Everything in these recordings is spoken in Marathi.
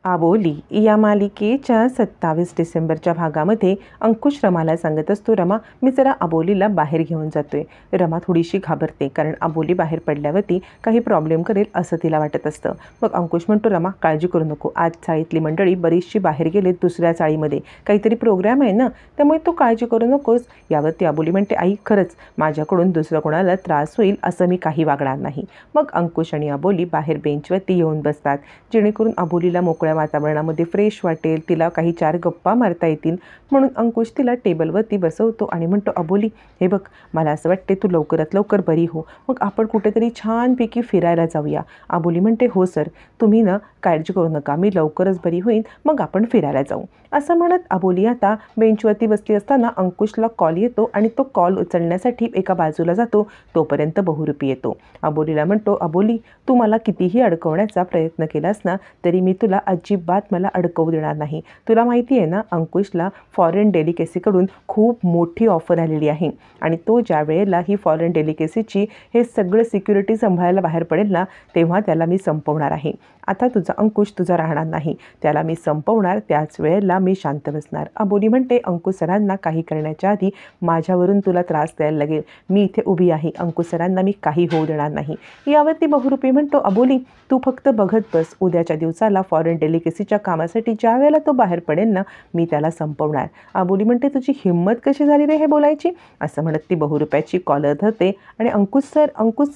आबोली या मालिकेच्या 27 डिसेंबरच्या भागामध्ये अंकुश रमाला सांगत असतो, रमा मी जरा आबोलीला बाहेर घेऊन जातोय. रमा थोडीशी घाबरते, कारण आबोली बाहेर पडल्यावरती काही प्रॉब्लेम करेल असं तिला वाटत असतं. मग अंकुश म्हणतो, रमा काळजी करू नको, आज चाळीतली मंडळी बरीचशी बाहेर गेलेत, दुसऱ्या चाळीमध्ये काहीतरी प्रोग्राम आहे ना, त्यामुळे तू काळजी करू नकोस. यावरती आबोली म्हणते, आई खरंच माझ्याकडून दुसरं कोणाला त्रास होईल असं मी काही वागणार नाही. मग अंकुश आणि आबोली बाहेर बेंचवरती येऊन बसतात, जेणेकरून आबोलीला मोकळ्या वातावरणामध्ये फ्रेश वाटेल, तिला काही 4 गप्पा मारता येतील. म्हणून अंकुश तिला टेबलवरती बसवतो आणि म्हणतो, आबोली हे बघ, मला असं वाटते तू लवकरात लवकर बरी हो, मग आपण कुठेतरी छानपैकी फिरायला जाऊया. आबोली म्हणते, हो सर, तुम्ही ना काळजी करू नका, मी लवकरच बरी होईन, मग आपण फिरायला जाऊ. असं म्हणत आबोली आता बेंचवरती बसली असताना अंकुशला कॉल येतो आणि तो कॉल उचलण्यासाठी एका बाजूला जातो. तोपर्यंत बहुरूपी येतो. आबोलीला म्हणतो, आबोली तू मला कितीही अडकवण्याचा प्रयत्न केलास ना, तरी मी तुला अजिबात मला अडकवू देणार नाही. तुला माहिती आहे ना, अंकुशला फॉरेन डेलिकेसीकडून खूप मोठी ऑफर आलेली आहे आणि तो ज्या वेळेला ही फॉरेन डेलिकेसीची हे सगळं सिक्युरिटी सांभाळायला बाहेर पडेल ना, तेव्हा त्याला मी संपवणार आहे. आता तुझा अंकुश तुझा राहणार नाही, त्याला मी संपवणार, त्याच वेळेला मी शांत बसणार. आबोली म्हणते, अंकुश सरांना काही करण्याच्या आधी माझ्यावरून तुला त्रास द्यायला लागेल, मी इथे उभी आहे, अंकुश सरांना मी काही होऊ देणार नाही. यावरती बहुरूपी म्हणतो, आबोली तू फक्त बघत बस, उद्याच्या दिवसाला फॉरेन डेलिकेसीच्या कामासाठी ज्या वेळेला तो बाहेर पडेल ना, मी त्याला संपवणार. आबोली म्हणते, तुझी हिंमत कशी झाली रे हे बोलायची? असं म्हणत ती बहुरूप्याची कॉलर धरते आणि अंकुश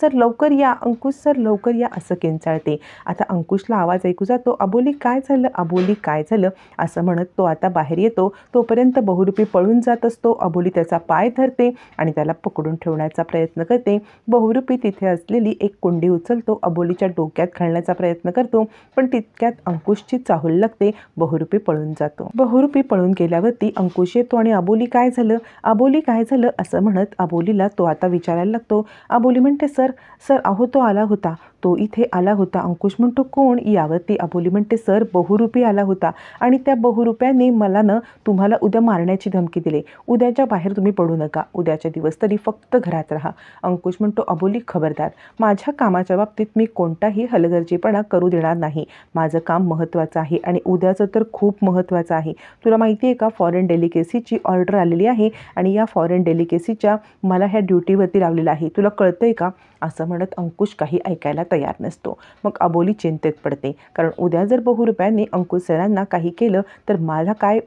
सर लवकर या, अंकुश सर लवकर या असं किंचाळते. आता अंकुशला आवाज ऐकू जातो, आबोली काय झालं, आबोली काय झालं असं म्हणत तो आता बाहेर येतो. तोपर्यंत बहुरूपी पळून जात असतो. आबोली त्याचा पाय धरते आणि त्याला पकडून ठेवण्याचा प्रयत्न करते. बहुरूपी तिथे असलेली एक कुंडी उचलतो, आबोलीच्या डोक्यात घालण्याचा प्रयत्न करतो, पण तितक्यात अंकुशची चाहूल लागते. बहुरूपी पळून जातो. बहुरूपी पळून गेल्यावरती अंकुश येतो आणि आबोली काय झालं, आबोली काय झालं असं म्हणत आबोलीला तो आता विचारायला लागतो. आबोली म्हणते, सर अहो तो आला होता, तो इथे आला होता. अंकुश म्हणतो, कोण? यावरती आबोली म्हणते, सर बहुरूपी आला होता आणि त्या बहुरूप्याने मला ना तुम्हाला उद्या मारण्याची धमकी दिली. उद्याच्या बाहेर तुम्ही पडू नका, उद्याच्या दिवस तरी फक्त घरात राहा. अंकुश म्हणतो, आबोली खबरदार, माझ्या कामाच्या बाबतीत मी कोणताही हलगर्जीपणा करू देणार नाही. माझं काम महत्त्वाचं आहे आणि उद्याचं तर खूप महत्त्वाचं आहे. तुला माहिती आहे का, फॉरेन डेलिकेसीची ऑर्डर आलेली आहे आणि या फॉरेन डेलिकेसीच्या मला ह्या ड्युटीवरती लावलेलं आहे, तुला कळतं आहे का? असं म्हणत अंकुश काही ऐकायला तयार नसतो. मग आबोली चिंतेत पडते, कारण उद्या जर बहुरूप्यांनी अंकुश सरांना काही केलं तर मला काय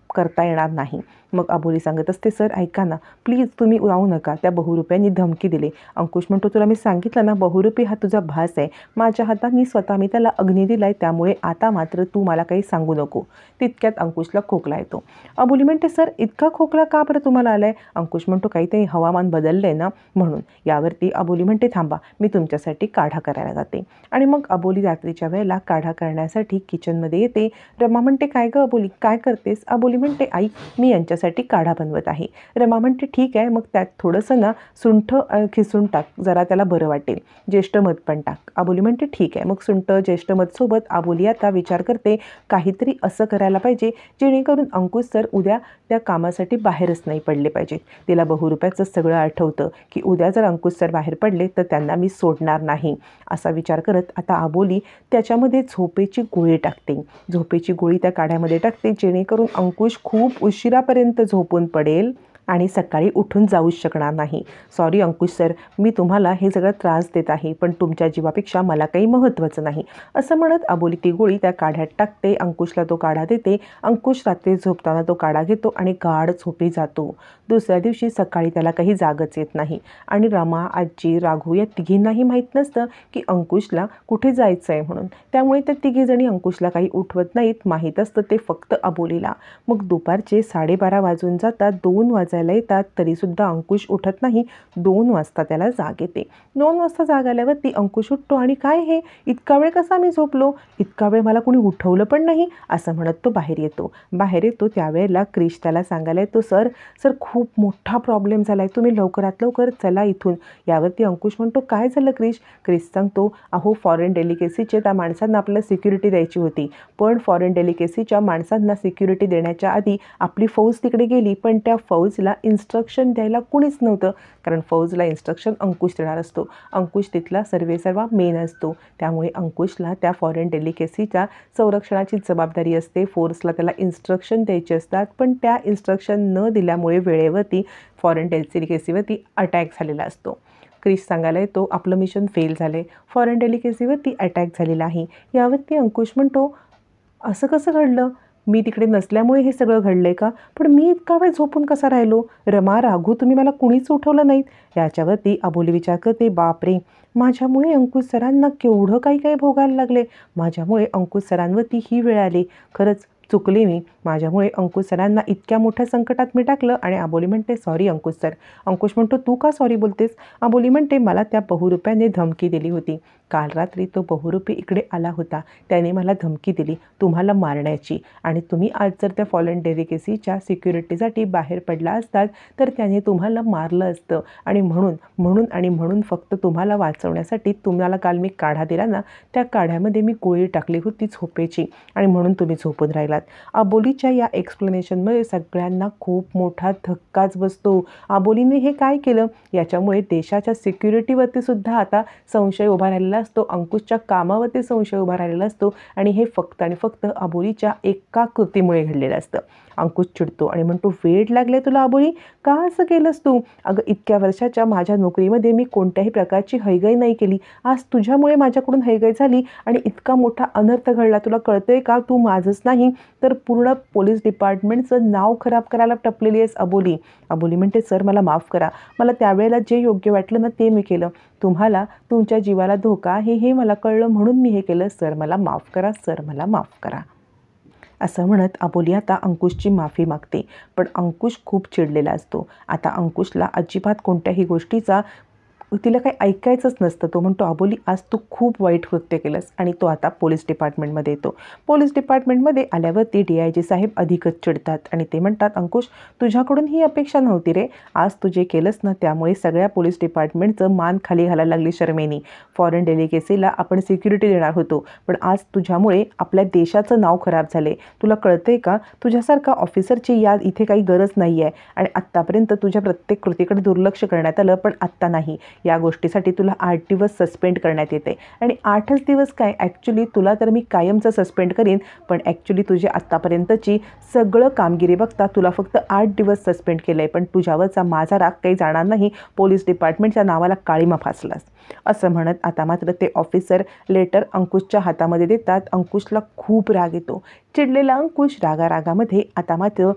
करता येणार नाही. मग आबोली सांगत असते, सर ऐका ना, प्लीज तुम्ही राहू नका, त्या बहुरूप्यांनी धमकी दिली. अंकुश म्हणतो, तुला मी सांगितलं ना, बहुरूपी हा तुझा भास आहे, माझ्या हाताने स्वतः मी त्याला अग्नी दिलाय, त्यामुळे आता मात्र तू मला काही सांगू नको. तितक्यात अंकुशला खोकला येतो. आबोली म्हणते, सर इतका खोकला का बरं तुम्हाला आलाय? अंकुश म्हणतो, काहीतरी हवामान बदललंय ना म्हणून. यावरती आबोली म्हणते, थांबा मी तुमच्यासाठी काढा करायला जाते. आणि मग आबोली रात्रीच्या वेळेला काढा करण्यासाठी किचनमध्ये येते. रमा म्हणते, काय गं आबोली काय करतेस? आबोली म्हणते, आई मी यांच्यासाठी काढा बनवत आहे. रमा म्हणते, ठीक आहे, मग त्यात थोडंसं ना सुंठ खिसून टाक, जरा त्याला बरं वाटेल, ज्येष्ठ मध पण टाक. आबोली म्हणते, ठीक आहे. मग सुंठ ज्येष्ठ मध सोबत आबोली आता विचार करते, काहीतरी असं करायला पाहिजे जेणेकरून अंकुश सर उद्या त्या कामासाठी बाहेरच नाही पडले पाहिजेत. तिला बहुरूप्याचं सगळं आठवतं की उद्या जर अंकुश सर बाहेर पडले तर त्यांना मी सोडणार नाही. असा विचार करत आता आबोली त्याच्यामध्ये झोपेची गोळी टाकते. झोपेची गोळी त्या काढ्यामध्ये टाकते, जेणेकरून अंकुश खूप उशिरापर्यंत झोपून पडेल आणि सकाळी उठून जाऊच शकणार नाही. सॉरी अंकुश सर, मी तुम्हाला हे सगळं त्रास देत आहे, पण तुमच्या जीवापेक्षा मला काही महत्त्वाचं नाही. असं म्हणत आबोली ती गोळी त्या काढ्यात टाकते. अंकुशला तो काढा देते. अंकुश रात्री झोपताना तो काढा घेतो आणि गाढ झोपी जातो. दुसऱ्या दिवशी सकाळी त्याला काही जागच येत नाही आणि रमा, आजी, राघू या तिघींनाही माहीत नसतं की अंकुशला कुठे जायचं आहे म्हणून. त्यामुळे त्या तिघीजणी अंकुशला काही उठवत नाहीत. माहीत असतं ते फक्त आबोलीला. मग दुपारचे 12:30 वाजून जातात. 2 वाजायला येतात, तरीसुद्धा अंकुश उठत नाही. 2 वाजता त्याला जाग येते. 2 वाजता जाग आल्यावरती अंकुश उठतो आणि काय हे, इतका वेळ कसा मी झोपलो, इतका वेळ मला कोणी उठवलं पण नाही, असं म्हणत तो बाहेर येतो. त्यावेळेला क्रिश त्याला सांगायला येतो, सर खूप मोठा प्रॉब्लेम झाला आहे, तुम्ही लवकरात लवकर चला इथून. यावरती अंकुश म्हणतो, काय झालं क्रिश? क्रिश सांगतो, अहो फॉरेन डेलिकेसीचे त्या माणसांना आपल्याला सिक्युरिटी द्यायची होती, पण फॉरेन डेलिकेसीच्या माणसांना सिक्युरिटी देण्याच्या आधी आपली फौज तिकडे गेली, पण त्या फौजला फौजला इन्स्ट्रक्शन द्यायला कुणीच नव्हतं, कारण फौजला इन्स्ट्रक्शन अंकुश देणार असतो. अंकुश तिथला सर्वेसर्वा मेन असतो. त्यामुळे अंकुशला त्या फॉरेन डेलिकेसीच्या संरक्षणाची जबाबदारी असते. फोर्सला त्याला इन्स्ट्रक्शन द्यायचे असतात, पण त्या इन्स्ट्रक्शन न दिल्यामुळे वेळेवरती फॉरेन डेलिकेसीवरती अटॅक झालेला असतो. क्रिश सांगायला येतो आपलं मिशन फेल झाले, फॉरेन डेलिकेसीवरती अटॅक झालेला आहे. यावरती अंकुश म्हणतो असं कसं घडलं, मी तिकडे नसल्यामुळे हे सगळं घडलं आहे का, पण मी इतका वेळ झोपून कसा राहिलो, रमा राघू तुम्ही मला कुणीच उठवलं नाहीत. याच्यावरती अबोली विचार करते बापरे, माझ्यामुळे अंकुश सरांना केवढं काही काही भोगायला लागले, माझ्यामुळे अंकुश सरांवरती ही वेळ आली, खरंच चुकले मी, माझ्यामुळे अंकुश सरांना इतक्या मोठ्या संकटात मी टाकलं. आणि अबोली म्हणते सॉरी अंकुश सर. अंकुश म्हणतो तू का सॉरी बोलतेस. अबोली म्हणते मला त्या बहुरूप्याने धमकी दिली होती, काल रात्री तो बहुरूपी इकडे आला होता, त्याने मला धमकी दिली तुम्हाला मारण्याची, आणि तुम्ही आज जर त्या फॉरेन डेलिकेसीच्या सिक्युरिटीसाठी बाहेर पडला असतात तर त्याने तुम्हाला मारलं असतं, आणि म्हणून फक्त तुम्हाला वाचवण्यासाठी तुम्हाला काल मी काढा दिला ना, त्या काढ्यामध्ये मी गोळी टाकली होती झोपेची, आणि म्हणून तुम्ही झोपून राहिलात. अबोलीच्या या एक्सप्लेनेशनमध्ये सगळ्यांना खूप मोठा धक्काच बसतो. अबोलीने हे काय केलं याच्यामुळे देशाच्या सिक्युरिटीवरती सुद्धा आता संशय उभा राहिलेला असतो, अंकुशच्या कामावरती संशय उभा राहिलेला असतो, आणि हे फक्त आणि फक्त अबोलीच्या एका कृतीमुळे घडलेलं असतं. अंकुश चिडतो आणि म्हणतो वेड लागले तुला अबोली, का असं केलंस तू. अगं इतक्या वर्षाच्या माझ्या नोकरीमध्ये मी कोणत्याही प्रकारची हयगय नाही केली, आज तुझ्यामुळे माझ्याकडून हयगय झाली आणि इतका मोठा अनर्थ घडला. तुला कळतंय का, तू माझंच नाही तर पूर्ण पोलीस डिपार्टमेंटचं नाव खराब करायला टपलेली आहेस अबोली. अबोली म्हणते सर मला माफ करा, मला त्यावेळेला जे योग्य वाटलं ना ते मी केलं, तुम्हाला तुमच्या जीवाला धोका आहे हे मला कळलं म्हणून मी हे केलं, सर मला माफ करा, सर मला माफ करा. असं म्हणत अबोली आता अंकुशची माफी मागते, पण अंकुश खूप चिडलेला असतो. आता अंकुशला अजिबात कोणत्याही गोष्टीचा तिला काही ऐकायचंच नसतं. तो म्हणतो अबोली आज तू खूप वाईट कृत्य केलंस, आणि तो आता पोलीस डिपार्टमेंटमध्ये येतो. पोलीस डिपार्टमेंटमध्ये आल्यावरती DIG साहेब अधिकच चिडतात आणि ते म्हणतात अंकुश तुझ्याकडून ही अपेक्षा नव्हती रे, आज तू जे केलंस ना त्यामुळे सगळ्या पोलीस डिपार्टमेंटचं मान खाली घालायला लागली शर्मेनी. फॉरेन डेलिकेसीला आपण सिक्युरिटी देणार होतो, पण आज तुझ्यामुळे आपल्या देशाचं नाव खराब झाले. तुला कळतंय का, तुझ्यासारखा ऑफिसरची याद इथे काही गरज नाही आहे, आणि आत्तापर्यंत तुझ्या प्रत्येक कृतीकडे दुर्लक्ष करण्यात आलं, पण आत्ता नाही. या गोष्टीसाठी तुला 8 दिवस सस्पेंड करण्यात येते, आणि 8च दिवस काय, ॲक्च्युली तुला तर मी कायमचं सस्पेंड करीन, पण ॲक्च्युली तुझी आत्तापर्यंतची सगळं कामगिरी बघता तुला फक्त 8 दिवस सस्पेंड केलं आहे, पण तुझ्यावरचा माझा राग काही जाणार नाही, पोलीस डिपार्टमेंटच्या नावाला काळीमा फासलास. असं म्हणत आता मात्र ते ऑफिसर लेटर अंकुशच्या हातामध्ये देतात. अंकुशला खूप राग येतो. चिडलेला अंकुश रागामध्ये आता मात्र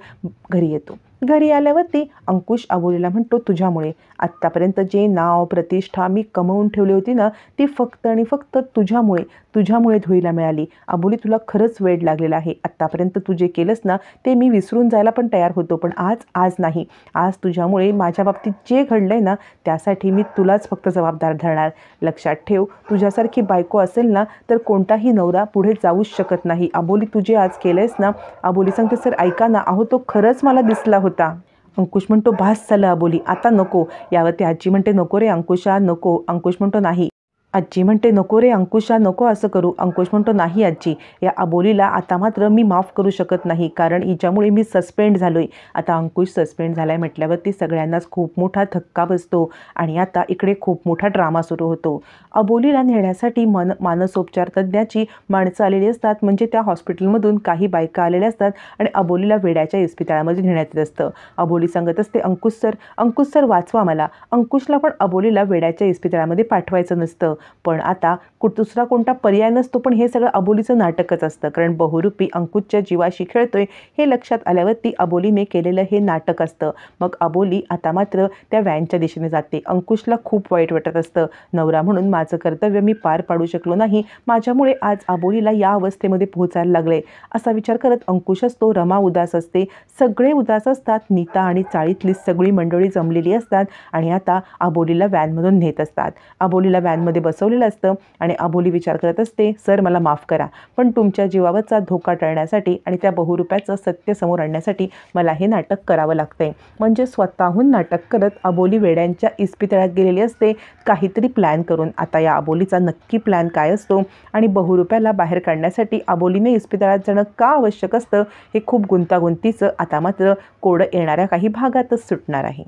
घरी येतो. घरी आल्यावरती अंकुश अबोलीला म्हणतो तुझ्यामुळे आत्तापर्यंत जे नाव प्रतिष्ठा मी कमवून ठेवली होती ना ती फक्त आणि फक्त तुझ्यामुळे धुळीला मिळाली. अबोली तुला खरंच वेड लागलेला आहे. आत्तापर्यंत तू जे केलंस ना ते मी विसरून जायला पण तयार होतो, पण आज नाही. आज तुझ्यामुळे माझ्या बाबतीत जे घडलंय ना त्यासाठी मी तुलाच फक्त जबाबदार धरणार. लक्षात ठेव, तुझ्यासारखी बायको असेल ना तर कोणताही नवरा पुढे जाऊच शकत नाही. अबोली तुझे आज केलंयस ना. अबोली सांगते सर ऐका ना, अहो तो खरंच मला दिसला होता. अंकुश म्हणतो बास झालं अबोली, आता नको. यावरती आजी म्हणते नको रे अंकुशा नको. अंकुश म्हणतो नाही. आजी म्हणते नको रे अंकुशा नको असं करू. अंकुश म्हणतो नाही आजी, या अबोलीला आता मात्र मी माफ करू शकत नाही, कारण हिच्यामुळे मी सस्पेंड झालोय. आता अंकुश सस्पेंड झालाय म्हटल्यावरती सगळ्यांनाच खूप मोठा धक्का बसतो, आणि आता इकडे खूप मोठा ड्रामा सुरू होतो. अबोलीला नेण्यासाठी मानसोपचार तज्ज्ञाची माणसं आलेली असतात, म्हणजे त्या हॉस्पिटलमधून काही बायका आलेल्या असतात आणि अबोलीला वेड्याच्या इस्पितळामध्ये नेण्यात येत असतं. अबोली सांगत असते अंकुश सर वाचवा मला. अंकुशला पण अबोलीला वेड्याच्या इस्पितळामध्ये पाठवायचं नसतं, पण आता दुसरा कोणता पर्याय नसतो. पण हे सगळं अबोलीचं नाटकच असतं, कारण बहुरूपी अंकुशच्या जीवाशी खेळतोय हे लक्षात आल्यावरती अबोलीने केलेलं हे नाटक असतं. मग अबोली आता मात्र त्या व्हॅनच्या दिशेने जाते. अंकुशला खूप वाईट वाटत असतं. नवरा म्हणून माझं कर्तव्य मी पार पाडू शकलो नाही, माझ्यामुळे आज अबोलीला या अवस्थेमध्ये पोहोचायला लागले असा विचार करत अंकुश असतो. रमा उदास असते, सगळे उदास असतात. नीता आणि चाळीतली सगळी मंडळी जमलेली असतात आणि आता अबोलीला व्हॅनमधून नेत असतात. अबोलीला व्हॅनमध्ये बसवलेलं असतं आणि अबोली विचार करत असते, सर मला माफ करा, पण तुमच्या जीवावरचा धोका टळण्यासाठी आणि त्या बहुरूप्याचं सत्य समोर आणण्यासाठी मला हे नाटक करावं लागतंय. म्हणजे स्वतःहून नाटक करत अबोली वेड्यांच्या इस्पितळात गेलेली असते काहीतरी प्लॅन करून. आता या अबोलीचा नक्की प्लॅन काय असतो आणि बहुरूप्याला बाहेर काढण्यासाठी अबोलीने इस्पितळात जाणं का आवश्यक असतं हे खूप गुंतागुंतीचं आता मात्र कोडं येणाऱ्या काही भागातच सुटणार आहे.